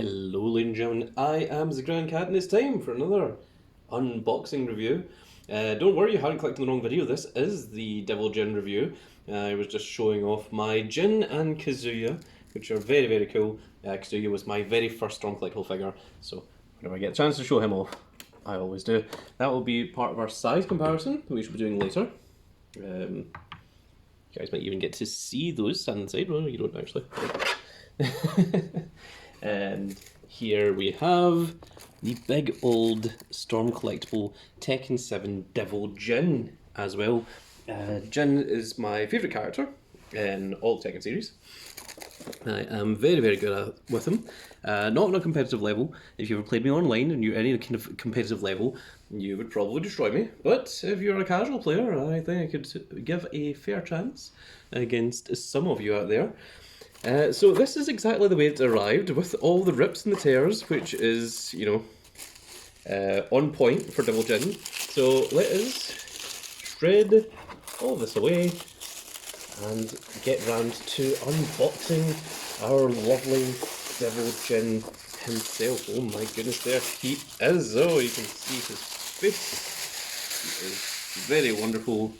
Hello ladies and gentlemen, I am the Grand Cat and it's time for another unboxing review. Don't worry, you haven't clicked on the wrong video. This is the Devil Jin review. I was just showing off my Jin and Kazuya, which are very, very cool. Kazuya was my very first Storm Collectible figure, so whenever I get a chance to show him off, I always do. That will be part of our size comparison that we should be doing later. You guys might even get to see those stand inside. Well, you don't actually. And here we have the big old Storm Collectible Tekken 7 Devil Jin as well. Jin is my favourite character in all the Tekken series. I am very, very good with him. Not on a competitive level. If you ever played me online and you're any kind of competitive level, you would probably destroy me. But if you're a casual player, I think I could give a fair chance against some of you out there. So this is exactly the way it arrived, with all the rips and the tears, which is, you know, on point for Devil Jin. So let us shred all this away and get round to unboxing our lovely Devil Jin himself. Oh my goodness, there he is. Oh, you can see his face. He is very wonderful,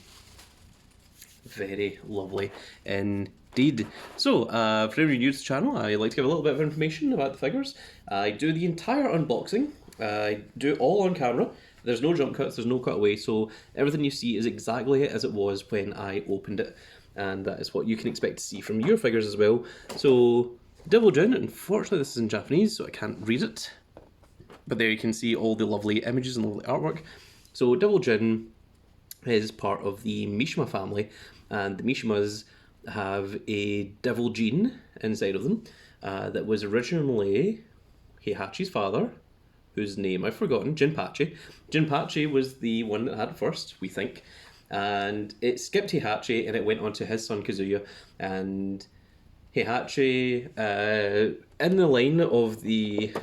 very lovely indeed. So, for everyone new to the channel, I like to give a little bit of information about the figures. I do the entire unboxing. I do it all on camera. There's no jump cuts, there's no cutaway, so everything you see is exactly as it was when I opened it. And that is what you can expect to see from your figures as well. So, Devil Jin, unfortunately this is in Japanese, so I can't read it. But there you can see all the lovely images and lovely artwork. So, Devil Jin is part of the Mishima family, and the Mishimas have a devil gene inside of them that was originally Heihachi's father, whose name I've forgotten, Jinpachi. Jinpachi was the one that had it first, we think, and it skipped Heihachi and it went on to his son Kazuya, and Heihachi, in the line of the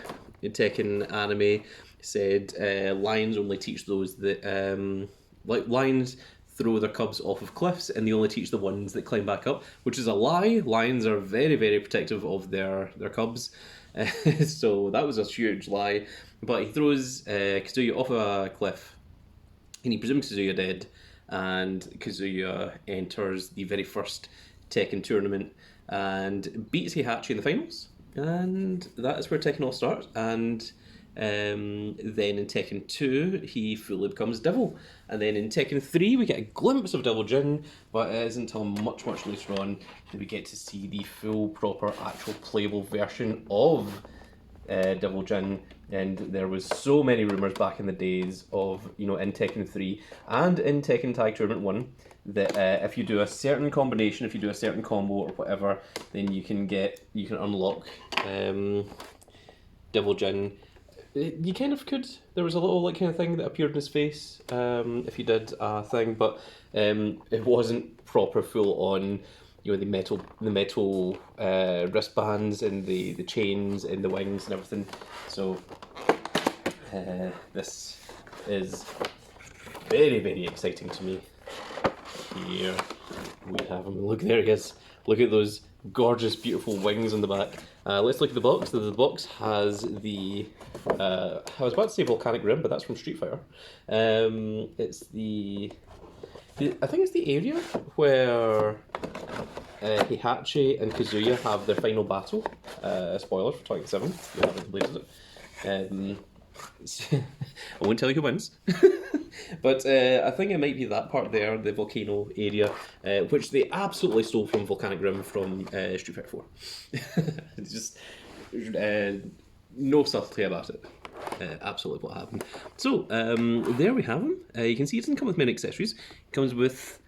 Tekken anime, said lions only teach those that, like lions throw their cubs off of cliffs and they only teach the ones that climb back up, which is a lie. Lions are very, very protective of their cubs. So that was a huge lie. But he throws Kazuya off a cliff and he presumes Kazuya dead, and Kazuya enters the very first Tekken tournament and beats Heihachi in the finals, and that is where Tekken all starts. And then in Tekken 2 he fully becomes Devil, and then in Tekken 3 we get a glimpse of Devil Jin, but it isn't until much later on that we get to see the full, proper, actual playable version of Devil Jin. And there was so many rumours back in the days of, you know, in Tekken 3 and in Tekken Tag Tournament 1 that if you do a certain combination, if you do a certain combo or whatever, then you can unlock Devil Jin. You kind of could. There was a little like kind of thing that appeared in his face if you did a thing, but it wasn't proper full on. You know, the metal wristbands and the chains and the wings and everything. So this is very, very exciting to me. Here we have him. Look, there he is. Look at those gorgeous, beautiful wings on the back. Let's look at the box. The box has the, I was about to say volcanic rim, but that's from Street Fighter. It's I think it's the area where Heihachi and Kazuya have their final battle. Spoilers for Tekken 7, if you haven't completed it. I won't tell you who wins. But I think it might be that part there, the volcano area, which they absolutely stole from Volcanic Rim from Street Fighter 4. It's just no subtlety about it. Absolutely what happened. So, there we have him. You can see it doesn't come with many accessories. It comes with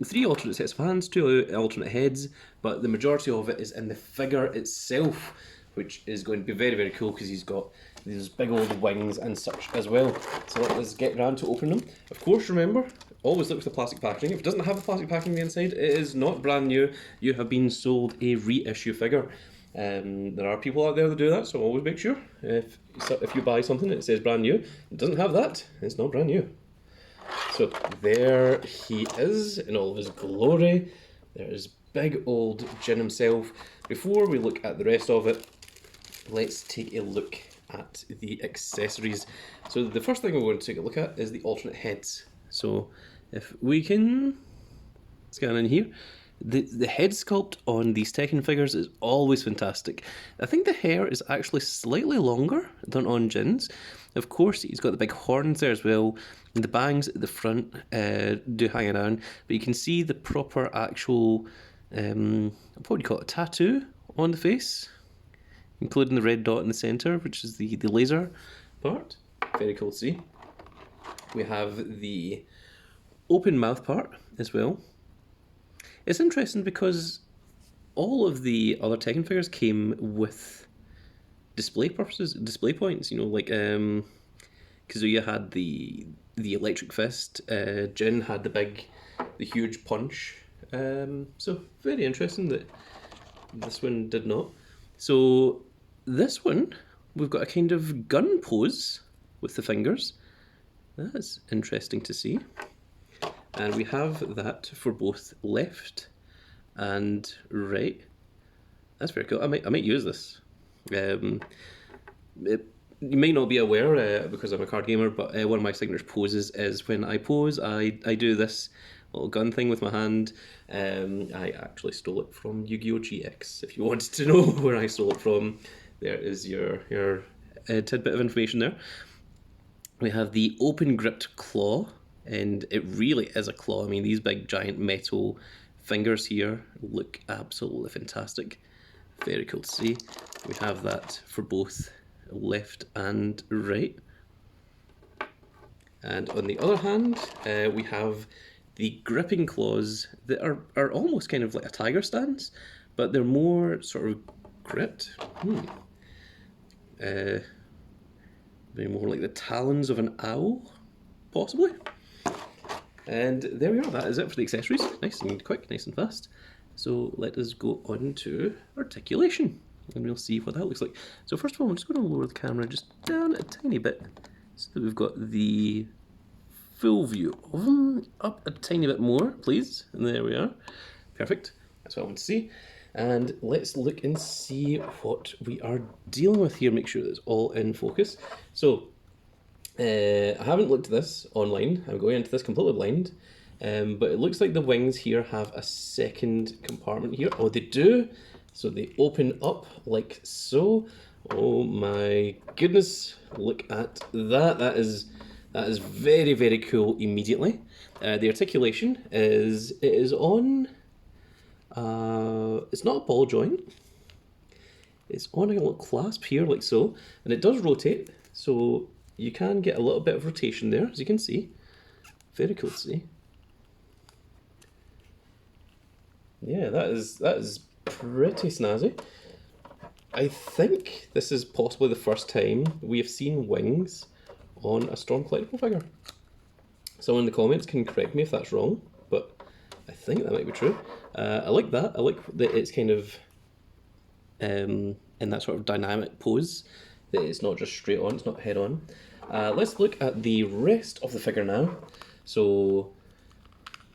3 alternate sets of hands, 2 alternate heads, but the majority of it is in the figure itself, which is going to be very, very cool because he's got these big old wings and such as well. So let us get round to opening them. Of course, remember, always look for the plastic packaging. If it doesn't have the plastic packaging on the inside, it is not brand new. You have been sold a reissue figure. There are people out there that do that, so always make sure if you buy something and it says brand new, it doesn't have that, it's not brand new. So there he is in all of his glory. There's big old Jin himself. Before we look at the rest of it, let's take a look at the accessories. So the first thing we're going to take a look at is the alternate heads. So if we can scan in here, the head sculpt on these Tekken figures is always fantastic. I think the hair is actually slightly longer than on Jin's. Of course, he's got the big horns there as well. And the bangs at the front do hang around, but you can see the proper actual, what would you call it, a tattoo on the face, including the red dot in the centre, which is the laser part. Very cool to see. We have the open mouth part as well. It's interesting because all of the other Tekken figures came with display purposes, display points. You know, like Kazuya had the electric fist, Jin had the huge punch. So very interesting that this one did not. So this one, we've got a kind of gun pose with the fingers. That's interesting to see. And we have that for both left and right. That's very cool. I might use this. You may not be aware because I'm a card gamer, but one of my signature poses is when I pose, I do this little gun thing with my hand. I actually stole it from Yu-Gi-Oh! GX. If you wanted to know where I stole it from, there is your tidbit of information there. We have the open gripped claw, and it really is a claw. I mean, these big giant metal fingers here look absolutely fantastic. Very cool to see. We have that for both left and right. And on the other hand, we have the gripping claws that are almost kind of like a tiger stance, but they're more sort of gripped. Maybe more like the talons of an owl, possibly. And there we are, that is it for the accessories. Nice and quick, nice and fast. So let us go on to articulation, and we'll see what that looks like. So first of all, I'm just going to lower the camera just down a tiny bit, so that we've got the full view of them. Up a tiny bit more, please. And there we are. Perfect. That's what I want to see. And let's look and see what we are dealing with here, make sure that it's all in focus. So, I haven't looked at this online, I'm going into this completely blind, but it looks like the wings here have a second compartment here. Oh, they do! So they open up like so. Oh my goodness, look at that. That is very, very cool immediately. The articulation is on... it's not a ball joint. It's on a little clasp here, like so, and it does rotate, so you can get a little bit of rotation there, as you can see. Very cool to see. Yeah, that is pretty snazzy. I think this is possibly the first time we have seen wings on a Storm collectible figure. Someone in the comments can correct me if that's wrong, but I think that might be true. I like that. I like that it's kind of in that sort of dynamic pose, that it's not just straight on, it's not head on. Let's look at the rest of the figure now. So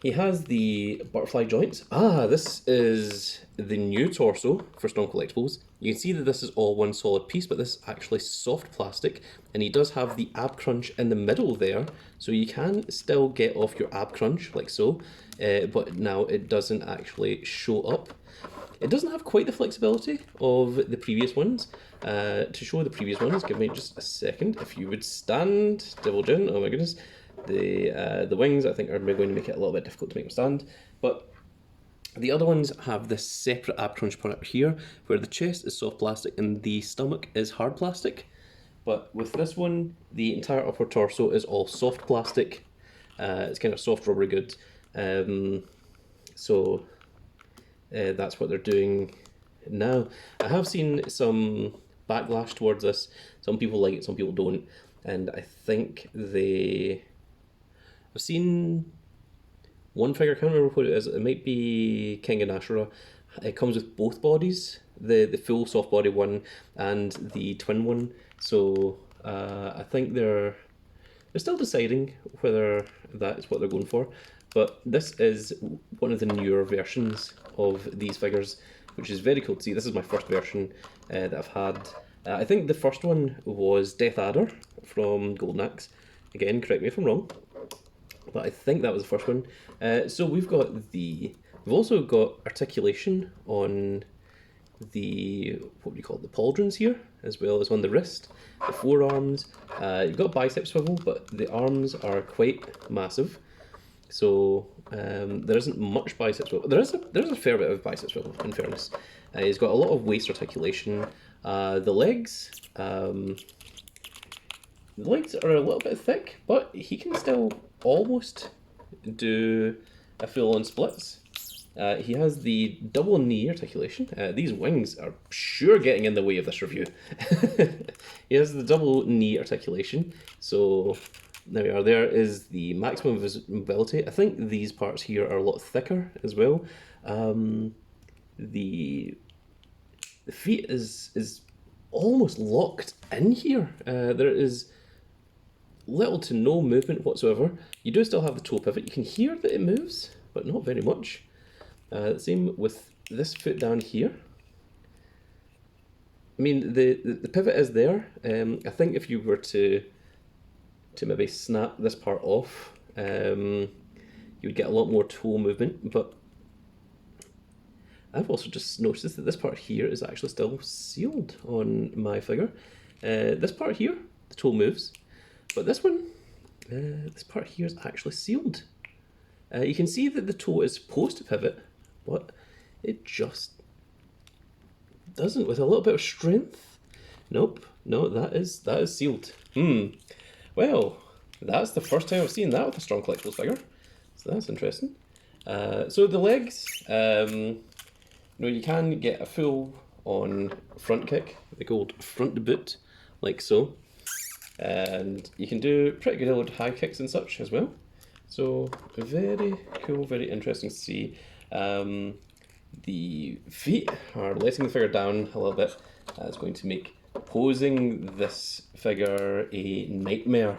he has the butterfly joints. This is the new torso for Storm Collectibles. You can see that this is all one solid piece, but this is actually soft plastic, and he does have the ab crunch in the middle there, so you can still get off your ab crunch, like so, but now it doesn't actually show up. It doesn't have quite the flexibility of the previous ones. To show the previous ones, give me just a second. If you would stand, Devil Jin, oh my goodness. The wings, I think, are going to make it a little bit difficult to make them stand, but the other ones have this separate ab crunch part here, where the chest is soft plastic and the stomach is hard plastic. But with this one, the entire upper torso is all soft plastic. It's kind of soft rubbery good. So that's what they're doing now. I have seen some backlash towards this. Some people like it, some people don't. And I think I've seen one figure, I can't remember what it is, it might be King and Ashura. It comes with both bodies, the full soft body one and the twin one. So I think they're still deciding whether that is what they're going for. But this is one of the newer versions of these figures, which is very cool to see. This is my first version that I've had. I think the first one was Death Adder from Golden Axe. Again, correct me if I'm wrong, but I think that was the first one. So we've also got articulation on the, what do you call it, the pauldrons here, as well as on the wrist, the forearms. You've got bicep swivel, but the arms are quite massive. So there isn't much bicep swivel. There is a fair bit of bicep swivel, in fairness. He's got a lot of waist articulation. The legs are a little bit thick, but he can still almost do a full-on splits. He has the double knee articulation. These wings are sure getting in the way of this review. He has the double knee articulation, so there we are. There is the maximum mobility. I think these parts here are a lot thicker as well. The feet is almost locked in here. There is little to no movement whatsoever. You do still have the toe pivot. You can hear that it moves, but not very much. Same with this foot down here. I mean, the pivot is there. I think if you were to maybe snap this part off, you would get a lot more toe movement, but I've also just noticed that this part here is actually still sealed on my figure. This part here, the toe moves, but this one, this part here is actually sealed. You can see that the toe is supposed to pivot, but it just doesn't with a little bit of strength. Nope, no, that is sealed. Well, that's the first time I've seen that with a strong collectibles figure, so that's interesting. So the legs, you can get a full on front kick, the gold front boot, like so, and you can do pretty good old high kicks and such as well. So very cool, very interesting to see. The feet are letting the figure down a little bit. It's going to make posing this figure a nightmare,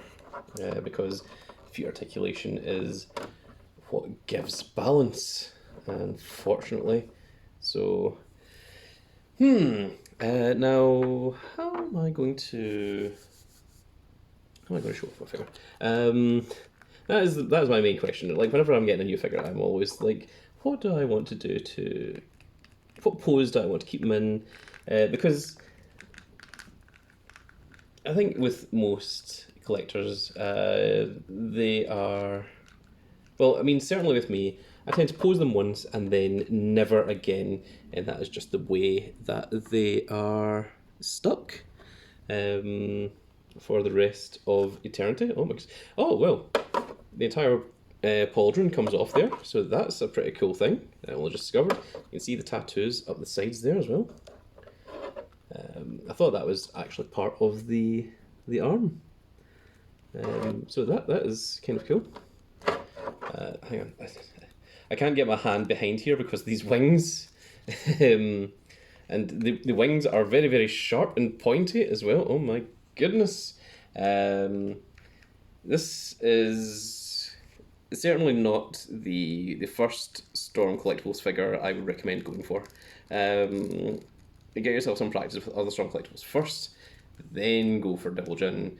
because feet articulation is what gives balance, unfortunately. So, now how am I going to show off my figure? That is my main question. Like, whenever I'm getting a new figure, I'm always like, what do I want to do what pose do I want to keep them in? Because I think with most collectors, they are, well, I mean, certainly with me, I tend to pose them once and then never again, and that is just the way that they are stuck for the rest of eternity. Oh my gosh. Oh, well, the entire pauldron comes off there, so that's a pretty cool thing I only just discovered. You can see the tattoos up the sides there as well. I thought that was actually part of the arm. So that is kind of cool. Hang on, I can't get my hand behind here because these wings, and the wings are very, very sharp and pointy as well. Oh my goodness. This is certainly not the first Storm Collectibles figure I would recommend going for. Get yourself some practice with other Storm Collectibles first, then go for Double Jin.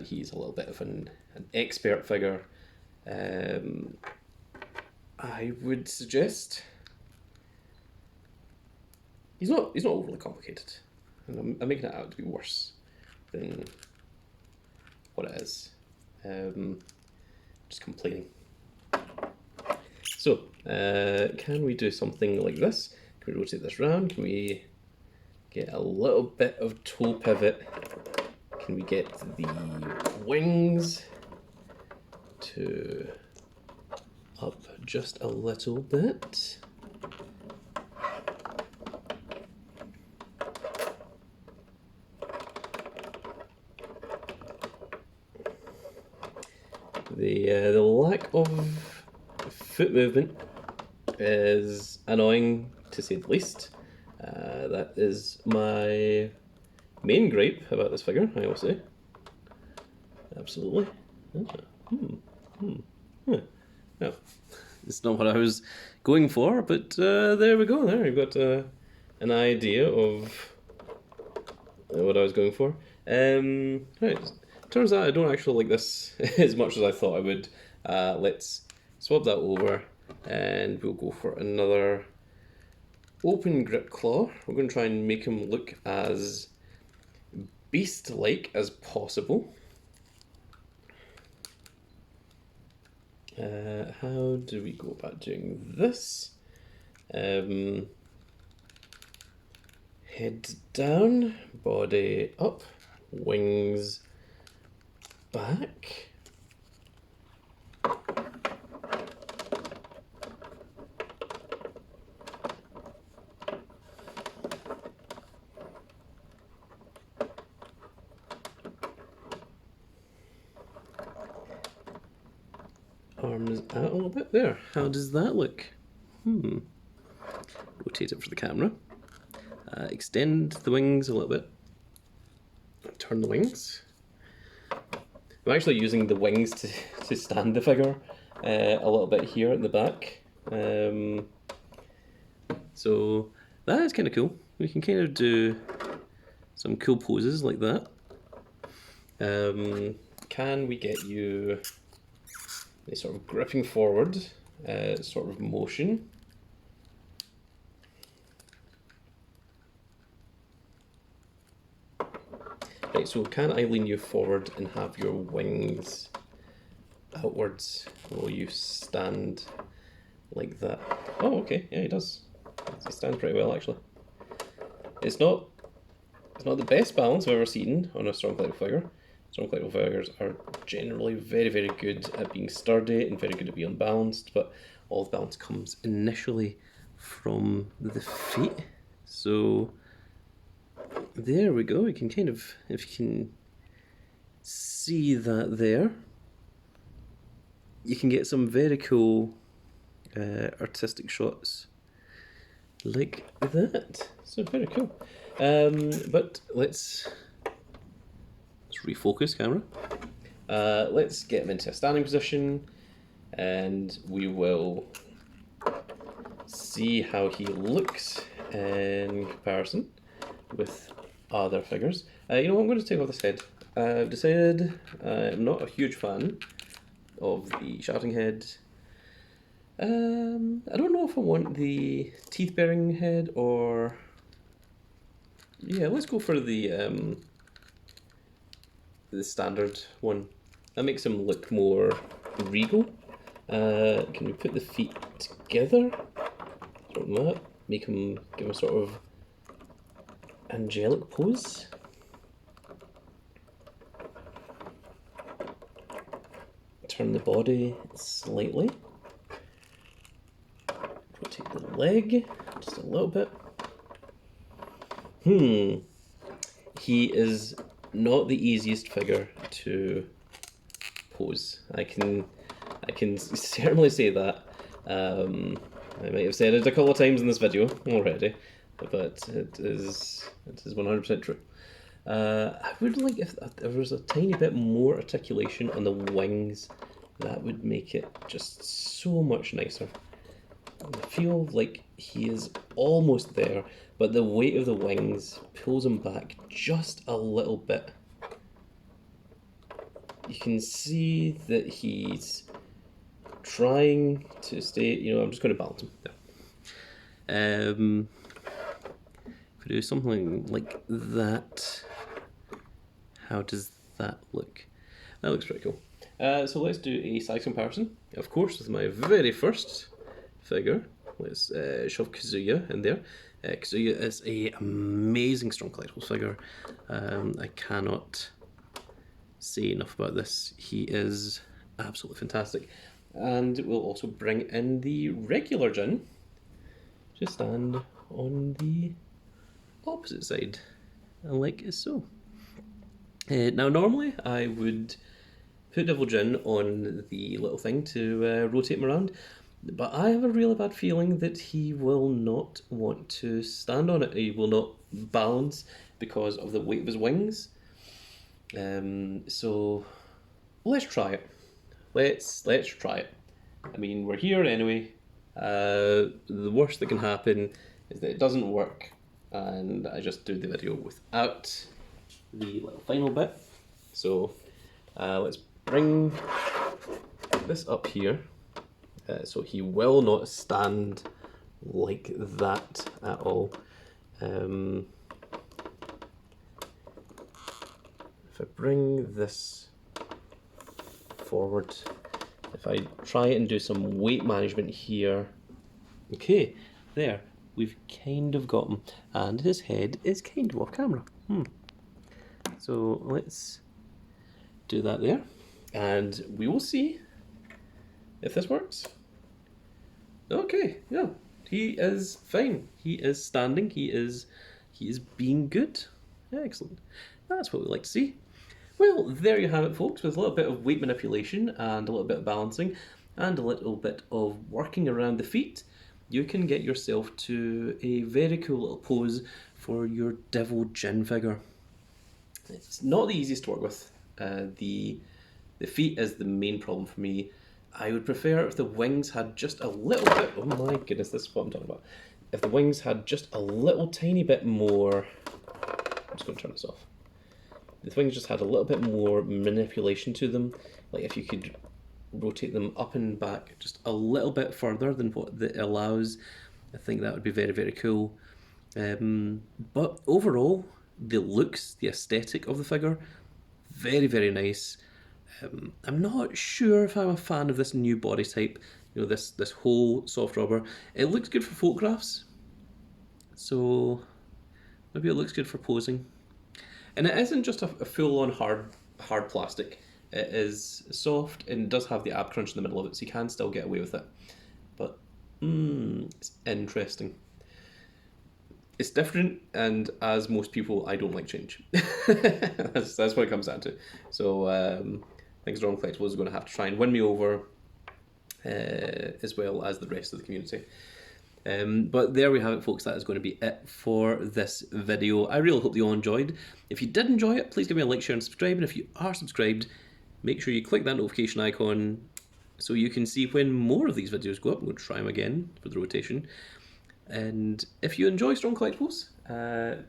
He's a little bit of an expert figure. I would suggest he's not overly complicated, and I'm making it out to be worse than what it is. Just complaining. So, can we do something like this? Can we rotate this round? Can we get a little bit of toe pivot? Can we get the wings to up just a little bit? The lack of foot movement is annoying, to say the least. That is my main gripe about this figure, I will say. Absolutely. No, it's not what I was going for, but there we go. There, you've got an idea of what I was going for. Right. Turns out I don't actually like this as much as I thought I would. Let's swap that over, and we'll go for another open grip claw. We're going to try and make him look as beast-like as possible. How do we go about doing this? Head down, body up, wings back. Arms out a little bit there. How does that look? Rotate it for the camera. Extend the wings a little bit. Turn the wings. I'm actually using the wings to stand the figure a little bit here at the back. So that is kind of cool. We can kind of do some cool poses like that. Can we get you a sort of gripping forward sort of motion? Right, so can I lean you forward and have your wings outwards while you stand like that? Oh, okay, yeah, he does. He stands pretty well, actually. It's not the best balance I've ever seen on a strong collectible figure. Strong collectible figures are generally very, very good at being sturdy and very good at being balanced, but all the balance comes initially from the feet. So there we go. You can kind of, if you can see that there, you can get some very cool artistic shots like that. So very cool. But let's refocus camera. Let's get him into a standing position, and we will see how he looks in comparison with other figures. You know what, I'm going to take off this head. I've decided I'm not a huge fan of the shouting head. I don't know if I want the teeth bearing head or... Yeah, let's go for the standard one. That makes him look more regal. Can we put the feet together? Sort of that. Make him give a sort of angelic pose. Turn the body slightly. Rotate the leg just a little bit. He is not the easiest figure to pose. I can certainly say that. I might have said it a couple of times in this video already, but it is 100% true. I would like if there was a tiny bit more articulation on the wings. That would make it just so much nicer. I feel like he is almost there, but the weight of the wings pulls him back just a little bit. You can see that he's trying to stay, I'm just going to balance him there. If we do something like that, how does that look? That looks pretty cool. So let's do a size comparison. Of course, with my very first figure, let's shove Kazuya in there. Kazuya is an amazing strong collectibles figure. I cannot say enough about this. He is absolutely fantastic. And we'll also bring in the regular Jin to stand on the opposite side, like so. Now normally I would put Devil Jin on the little thing to rotate him around, but I have a really bad feeling that he will not want to stand on it. He will not balance because of the weight of his wings. So let's try it. Let's try it. I mean, we're here anyway. The worst that can happen is that it doesn't work, and I just do the video without the little final bit. So let's bring this up here. So he will not stand like that at all. If I bring this forward, if I try and do some weight management here, okay, there, we've kind of got him, and his head is kind of off camera. So let's do that there, and we will see if this works. Okay, yeah, he is fine. He is standing. He is being good. Excellent. That's what we like to see. Well, there you have it, folks, with a little bit of weight manipulation and a little bit of balancing and a little bit of working around the feet. You can get yourself to a very cool little pose for your Devil Jin figure. It's not the easiest to work with. The feet is the main problem for me. I would prefer if the wings had just a little bit, oh my goodness, this is what I'm talking about. If the wings had just a little tiny bit more, I'm just going to turn this off. The wings just had a little bit more manipulation to them. Like if you could rotate them up and back just a little bit further than what it allows, I think that would be very, very cool. But overall, the looks, the aesthetic of the figure, very, very nice. I'm not sure if I'm a fan of this new body type, you know, this whole soft rubber. It looks good for photographs, so maybe it looks good for posing. And it isn't just a full-on hard plastic. It is soft and does have the ab crunch in the middle of it, so you can still get away with it. But it's interesting. It's different, and as most people, I don't like change. that's what it comes down to. So I think Strong Collectibles is going to have to try and win me over, as well as the rest of the community. But there we have it, folks. That is going to be it for this video. I really hope you all enjoyed. If you did enjoy it, please give me a like, share, and subscribe. And if you are subscribed, make sure you click that notification icon so you can see when more of these videos go up. I'm going to try them again for the rotation. And if you enjoy Strong Collectibles,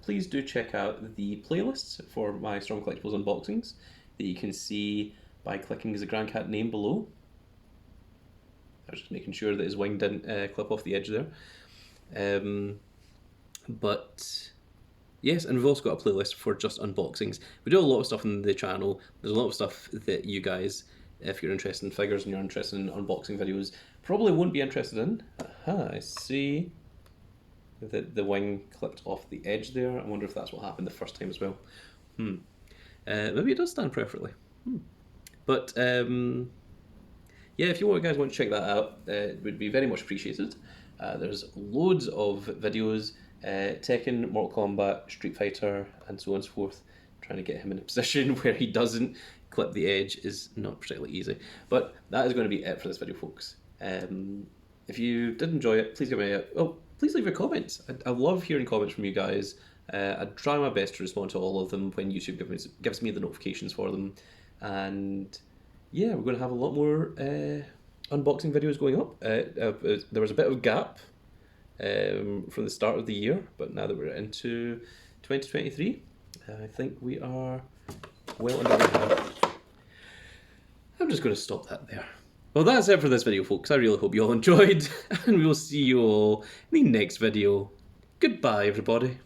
please do check out the playlists for my Strong Collectibles unboxings that you can see by clicking the Grand Cat name below. I was just making sure that his wing didn't clip off the edge there. But yes, and we've also got a playlist for just unboxings. We do a lot of stuff on the channel. There's a lot of stuff that you guys, if you're interested in figures and you're interested in unboxing videos, probably won't be interested in. Aha, I see that the wing clipped off the edge there. I wonder if that's what happened the first time as well. Maybe it does stand perfectly. But yeah, if you guys want to check that out, it would be very much appreciated. There's loads of videos, Tekken, Mortal Kombat, Street Fighter, and so on and so forth. Trying to get him in a position where he doesn't clip the edge is not particularly easy. But that is going to be it for this video, folks. If you did enjoy it, please give me a... Oh, please leave your comments. I love hearing comments from you guys. I try my best to respond to all of them when YouTube gives me the notifications for them. And yeah, we're going to have a lot more unboxing videos going up. There was a bit of a gap from the start of the year, but now that we're into 2023, I think we are well underway. I'm just going to stop that there. Well, that's it for this video, folks. I really hope you all enjoyed, and we will see you all in the next video. Goodbye, everybody.